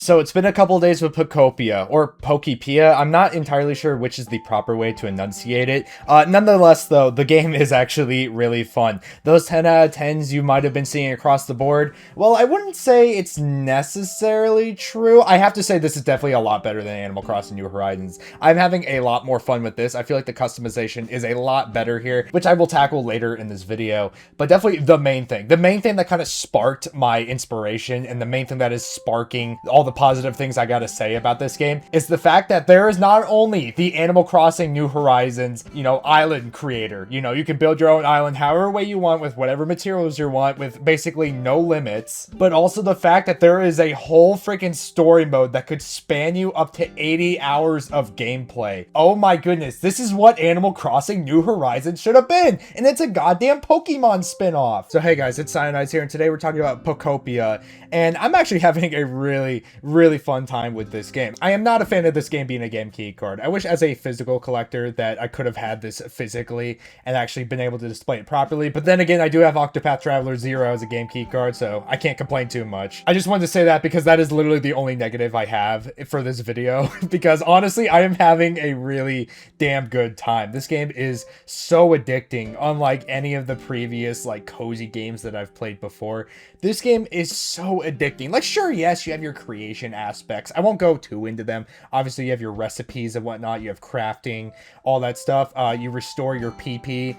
So it's been a couple days with Pokopia, or Pokepia. I'm not entirely sure which is the proper way to enunciate it. Nonetheless, though, the game is actually really fun. Those 10 out of 10s you might have been seeing across the board, well, I wouldn't say it's necessarily true. I have to say this is definitely a lot better than Animal Crossing New Horizons. I'm having a lot more fun with this. I feel like the customization is a lot better here, which I will tackle later in this video. But definitely the main thing that kind of sparked my inspiration, and the main thing that is sparking all the positive things I gotta say about this game is the fact that there is not only the Animal Crossing New Horizons, island creator. You can build your own island however way you want with whatever materials you want with basically no limits, but also the fact that there is a whole freaking story mode that could span you up to 80 hours of gameplay. Oh my goodness, this is what Animal Crossing New Horizons should have been, and it's a goddamn Pokemon spin-off. So hey guys, it's Cyanize here, and today we're talking about Pokopia, and I'm actually having a really fun time with this game. I am not a fan of this game being a game key card. I wish as a physical collector that I could have had this physically and actually been able to display it properly, but then again, I do have Octopath Traveler 0 as a game key card, so I can't complain too much. I just wanted to say that because that is literally the only negative I have for this video, because honestly, I am having a really damn good time. This game is so addicting, unlike any of the previous cozy games that I've played before. This game is so addicting. Sure, yes, you have your creation aspects. I won't go too into them. Obviously, you have your recipes and whatnot. You have crafting, all that stuff. You restore your PP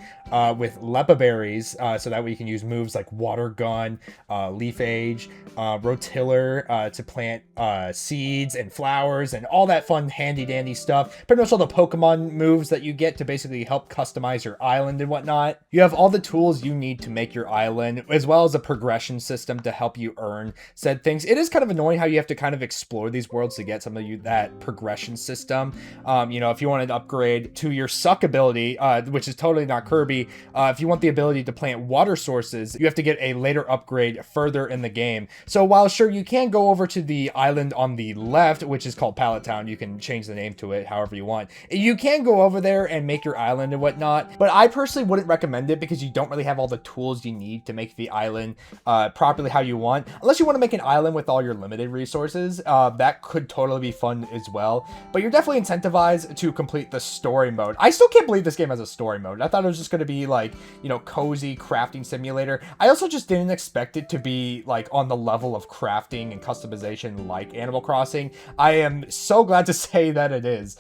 with Lepa berries, so that way you can use moves like Water Gun, Leaf Age, Rotiller to plant seeds and flowers and all that fun handy dandy stuff. Pretty much all the Pokemon moves that you get to basically help customize your island and whatnot. You have all the tools you need to make your island, as well as a progression system to help you earn said things. It is kind of annoying how you have to kind of explore these worlds to get some of that progression system. If you wanted to upgrade to your suck ability, which is totally not Kirby, if you want the ability to plant water sources, you have to get a later upgrade further in the game. So while sure, you can go over to the island on the left, which is called Pallet Town, you can change the name to it however you want. You can go over there and make your island and whatnot, but I personally wouldn't recommend it because you don't really have all the tools you need to make the island properly how you want. Unless you want to make an island with all your limited resources, that could totally be fun as well. But you're definitely incentivized to complete the story mode. I still can't believe this game has a story mode. I thought it was just going to be cozy crafting simulator. I also just didn't expect it to be on the level of crafting and customization like Animal Crossing. I am so glad to say that it is.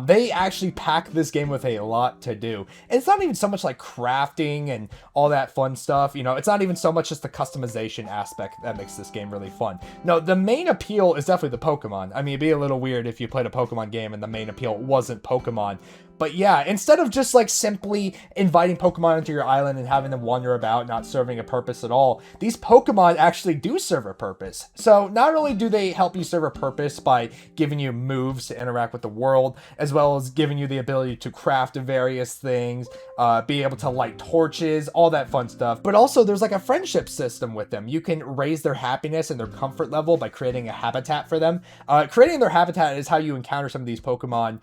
They actually pack this game with a lot to do. And it's not even so much like crafting and all that fun stuff. It's not even so much just the customization aspect that makes this game really fun. No, the main appeal is definitely the Pokemon. I mean, it'd be a little weird if you played a Pokemon game and the main appeal wasn't Pokemon. But yeah, instead of just simply inviting Pokemon into your island and having them wander about, not serving a purpose at all, these Pokemon actually do serve a purpose. So not only do they help you serve a purpose by giving you moves to interact with the world, as well as giving you the ability to craft various things, be able to light torches, all that fun stuff, but also there's a friendship system with them. You can raise their happiness and their comfort level by creating a habitat for them. Creating their habitat is how you encounter some of these Pokemon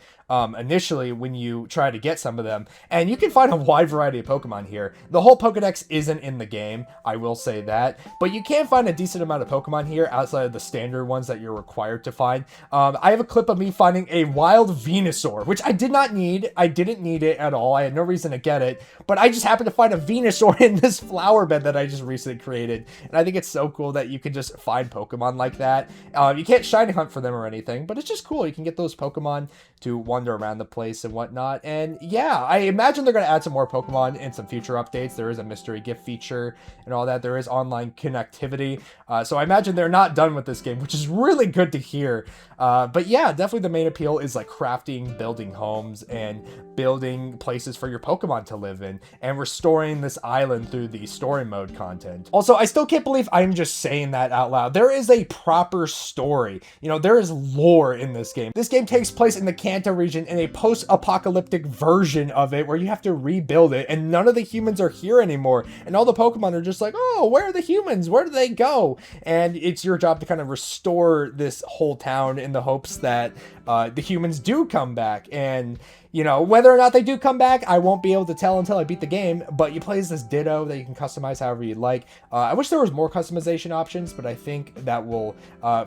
initially when you try to get some of them, and you can find a wide variety of Pokemon here. The whole Pokedex isn't in the game, I will say that, but you can find a decent amount of Pokemon here outside of the standard ones that you're required to find. I have a clip of me finding a wild Venusaur, which I did not need. I didn't need it at all. I had no reason to get it, but I just happened to find a Venusaur in this flower bed that I just recently created, and I think it's so cool that you can just find Pokemon like that. You can't shiny hunt for them or anything, but it's just cool. You can get those Pokemon to wander around the place and whatnot. And yeah, I imagine they're going to add some more Pokemon in some future updates. There is a mystery gift feature and all that. There is online connectivity. So I imagine they're not done with this game, which is really good to hear. But yeah, definitely the main appeal is crafting, building homes, and building places for your Pokemon to live in, and restoring this island through the story mode content. Also, I still can't believe I'm just saying that out loud. There is a proper story. There is lore in this game. This game takes place in the Kanto region in a post-apocalyptic version of it where you have to rebuild it, and none of the humans are here anymore, and all the Pokemon are just oh, where are the humans? Where do they go? And it's your job to kind of restore this whole town in the hopes that the humans do come back. And You know, whether or not they do come back, I won't be able to tell until I beat the game, but you play as this Ditto that you can customize however you like. I wish there was more customization options, but I think that will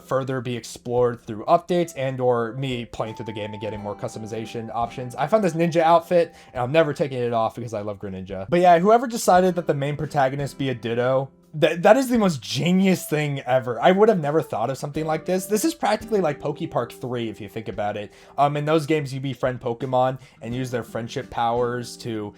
further be explored through updates and or me playing through the game and getting more customization options. I found this ninja outfit, and I'm never taking it off because I love Greninja. But yeah, whoever decided that the main protagonist be a Ditto, that is the most genius thing ever. I would have never thought of something like this. This is practically like Pokepark 3 if you think about it. In those games, you befriend Pokemon and use their friendship powers to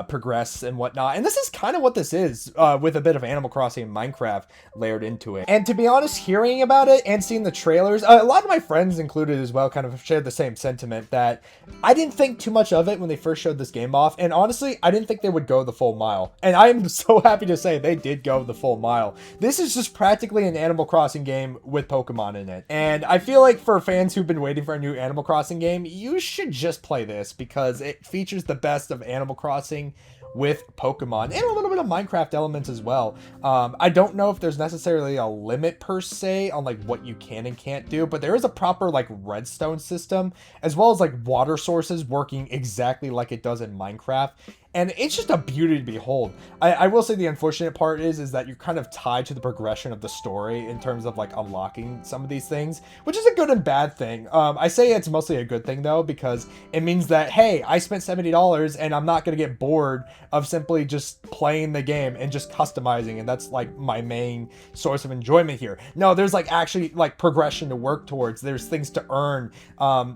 progress and whatnot. And this is kind of what this is, with a bit of Animal Crossing and Minecraft layered into it. And to be honest, hearing about it and seeing the trailers, a lot of my friends included as well kind of shared the same sentiment that I didn't think too much of it when they first showed this game off. And honestly, I didn't think they would go the full mile. And I am so happy to say they did go the full mile. This is just practically an Animal Crossing game with Pokemon in it. And I feel like for fans who've been waiting for a new Animal Crossing game, you should just play this because it features the best of Animal Crossing with Pokemon and a little bit of Minecraft elements as well. I don't know if there's necessarily a limit per se on like what you can and can't do, but there is a proper like redstone system as well as like water sources working exactly like it does in Minecraft. And it's just a beauty to behold. I will say the unfortunate part is that you're kind of tied to the progression of the story in terms of like unlocking some of these things, which is a good and bad thing. I say it's mostly a good thing though, because it means that, hey, I spent $70 and I'm not going to get bored of simply just playing the game and just customizing. And that's like my main source of enjoyment here. No, there's like actually like progression to work towards. There's things to earn.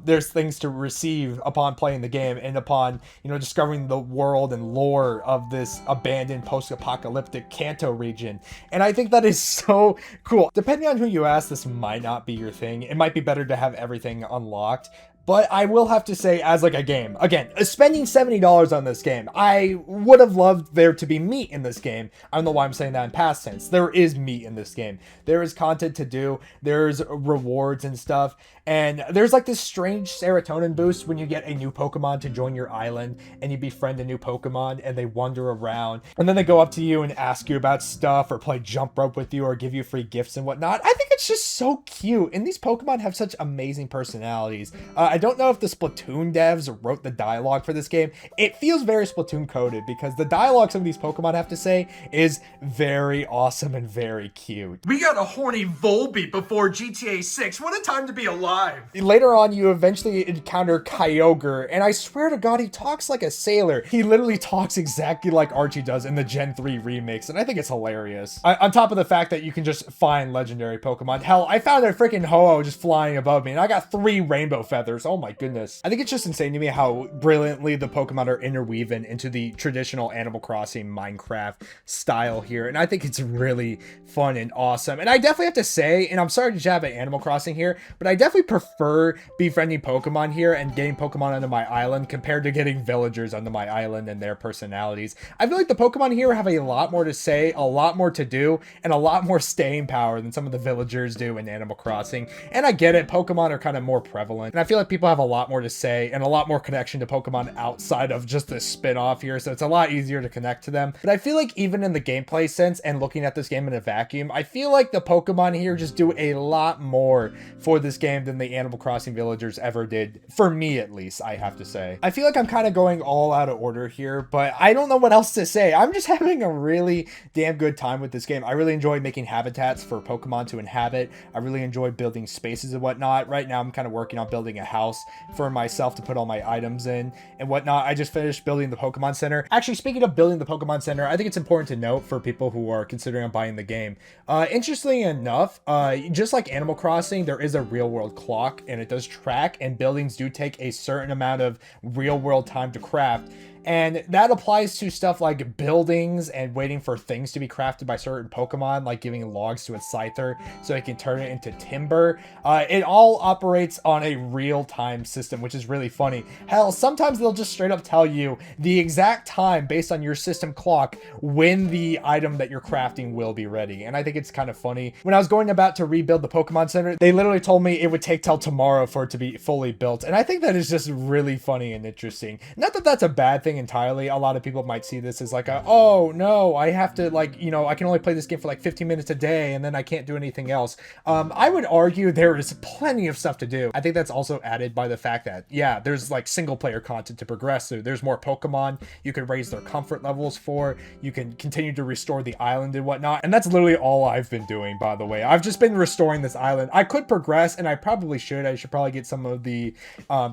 There's things to receive upon playing the game and upon, you know, discovering the world and lore of this abandoned post-apocalyptic Kanto region. And I think that is so cool. Depending on who you ask, this might not be your thing. It might be better to have everything unlocked. But I will have to say, as like a game, again, spending $70 on this game, I would have loved there to be meat in this game. I don't know why I'm saying that in past tense. There is meat in this game. There is content to do. There's rewards and stuff. And there's like this strange serotonin boost when you get a new Pokemon to join your island and you befriend a new Pokemon and they wander around. And then they go up to you and ask you about stuff or play jump rope with you or give you free gifts and whatnot. I think it's just so cute. And these Pokemon have such amazing personalities. I don't know if the Splatoon devs wrote the dialogue for this game. It feels very Splatoon coded because the dialogue some of these Pokemon have to say is very awesome and very cute. We got a horny Volbeat before GTA 6. What a time to be alive. Later on, you eventually encounter Kyogre, and I swear to God, he talks like a sailor. He literally talks exactly like Archie does in the Gen 3 remix, and I think it's hilarious. On top of the fact that you can just find legendary Pokemon. Hell, I found a freaking Ho-Oh just flying above me, and I got 3 rainbow feathers. Oh my goodness. I think it's just insane to me how brilliantly the Pokemon are interweaving into the traditional Animal Crossing Minecraft style here, and I think it's really fun and awesome. And I definitely have to say, and I'm sorry to jab at Animal Crossing here, but I definitely prefer befriending Pokemon here and getting Pokemon onto my island compared to getting villagers onto my island and their personalities. I feel like the Pokemon here have a lot more to say, a lot more to do, and a lot more staying power than some of the villagers do in Animal Crossing. And I get it, Pokemon are kind of more prevalent, and I feel like people have a lot more to say and a lot more connection to Pokemon outside of just this spin-off here, so it's a lot easier to connect to them. But I feel like even in the gameplay sense and looking at this game in a vacuum, I feel like the Pokemon here just do a lot more for this game than the Animal Crossing villagers ever did, for me at least, I have to say. I feel like I'm kind of going all out of order here, but I don't know what else to say. I'm just having a really damn good time with this game. I really enjoy making habitats for Pokemon to inhabit. I really enjoy building spaces and whatnot. Right now, I'm kind of working on building a house for myself to put all my items in and whatnot. I just finished building the Pokemon Center. Actually, speaking of building the Pokemon Center, I think it's important to note for people who are considering buying the game. Interestingly enough, just like Animal Crossing, there is a real world clock and it does track, and buildings do take a certain amount of real world time to craft. And that applies to stuff like buildings and waiting for things to be crafted by certain Pokemon, like giving logs to a Scyther so it can turn it into timber. It all operates on a real-time system, which is really funny. Hell, sometimes they'll just straight up tell you the exact time based on your system clock when the item that you're crafting will be ready. And I think it's kind of funny. When I was going about to rebuild the Pokemon Center, they literally told me it would take till tomorrow for it to be fully built. And I think that is just really funny and interesting. Not that that's a bad thing. thing entirely. A lot of people might see this as like oh no, I have to like, you know, I can only play this game for like 15 minutes a day and then I can't do anything else. I would argue there is plenty of stuff to do. I think that's also added by the fact that, yeah, there's like single player content to progress through. There's more Pokemon you can raise their comfort levels for. You can continue to restore the island and whatnot. And that's literally all I've been doing, by the way. I've just been restoring this island. I could progress, and I probably should. I should probably get some of the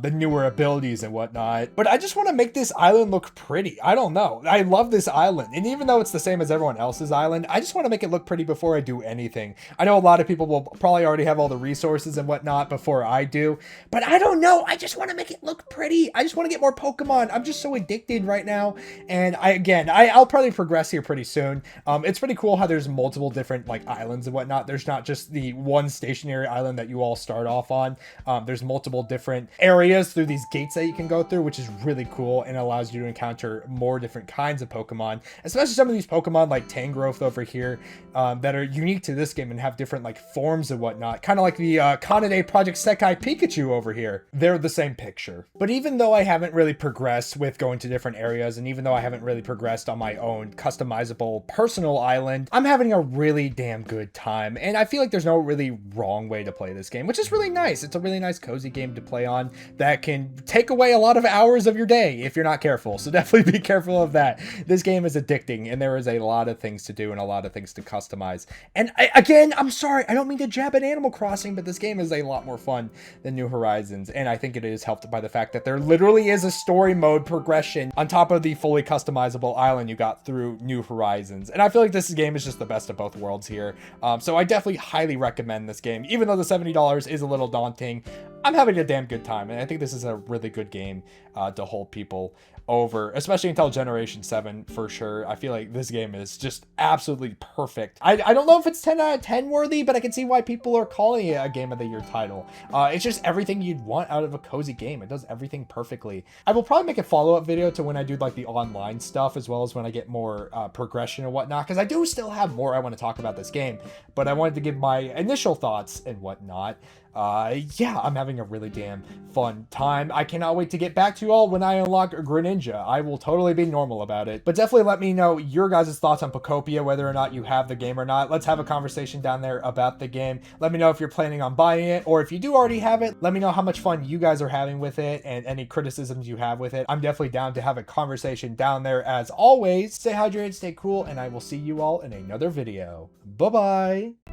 newer abilities and whatnot. But I just want to make this island look pretty. I don't know. I love this island. And even though it's the same as everyone else's island, I just want to make it look pretty before I do anything. I know a lot of people will probably already have all the resources and whatnot before I do, but I don't know. I just want to make it look pretty. I just want to get more Pokemon. I'm just so addicted right now. And I'll probably progress here pretty soon. It's pretty cool how there's multiple different like islands and whatnot. There's not just the one stationary island that you all start off on. There's multiple different areas through these gates that you can go through, which is really cool and allows you to encounter more different kinds of Pokemon, especially some of these Pokemon like Tangrowth over here that are unique to this game and have different like forms and whatnot, kind of like the Kanade Project Sekai Pikachu over here. They're the same picture. But even though I haven't really progressed with going to different areas, and even though I haven't really progressed on my own customizable personal island, I'm having a really damn good time. And I feel like there's no really wrong way to play this game, which is really nice. It's a really nice cozy game to play on that can take away a lot of hours of your day if you're not careful. So definitely be careful of that. This game is addicting, and there is a lot of things to do and a lot of things to customize. And I'm sorry, I don't mean to jab at Animal Crossing, but this game is a lot more fun than New Horizons. And I think it is helped by the fact that there literally is a story mode progression on top of the fully customizable island you got through New Horizons. And I feel like this game is just the best of both worlds here. So I definitely highly recommend this game. Even though the $70 is a little daunting, I'm having a damn good time. And I think this is a really good game to hold people over, especially until Generation 7 for sure. I feel like this game is just absolutely perfect. I don't know if it's 10 out of 10 worthy, but I can see why people are calling it a Game of the Year title. It's just everything you'd want out of a cozy game. It does everything perfectly. I will probably make a follow-up video to when I do like the online stuff, as well as when I get more progression and whatnot, because I do still have more I want to talk about this game, but I wanted to give my initial thoughts and whatnot. Yeah, I'm having a really damn fun time. I cannot wait to get back to you all when I unlock Greninja. I will totally be normal about it. But definitely let me know your guys' thoughts on Pokopia, whether or not you have the game or not. Let's have a conversation down there about the game. Let me know if you're planning on buying it, or if you do already have it, let me know how much fun you guys are having with it and any criticisms you have with it. I'm definitely down to have a conversation down there as always. Stay hydrated, stay cool, and I will see you all in another video. Bye-bye.